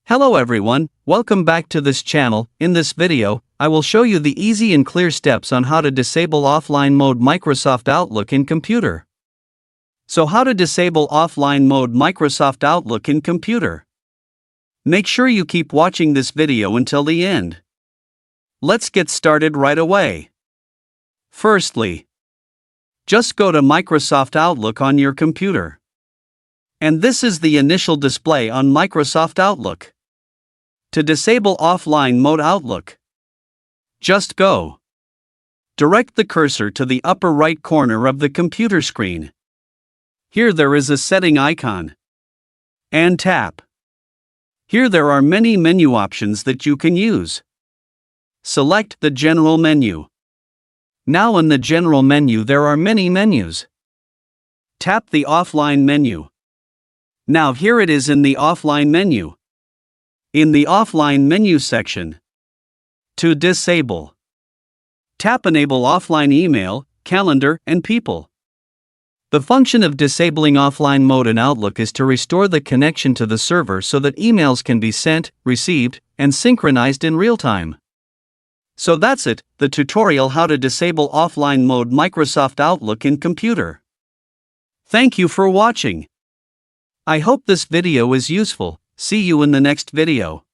Hello everyone, welcome back to this channel. In this video, I will show you the easy and clear steps on how to disable offline mode Microsoft Outlook in computer. So how to disable offline mode Microsoft Outlook in computer? Make sure you keep watching this video until the end. Let's get started right away. Firstly, just go to Microsoft Outlook on your computer. And this is the initial display on Microsoft Outlook. To disable offline mode Outlook, just go. Direct the cursor to the upper right corner of the computer screen. Here there is a setting icon. And tap. Here there are many menu options that you can use. Select the general menu. Now in the general menu there are many menus. Tap the offline menu. Now here it is in the offline menu. In the offline menu section, to disable, tap Enable Offline Email, Calendar, and People. The function of disabling offline mode in Outlook is to restore the connection to the server so that emails can be sent, received, and synchronized in real time. So that's it, the tutorial how to disable offline mode Microsoft Outlook in computer. Thank you for watching. I hope this video is useful. See you in the next video.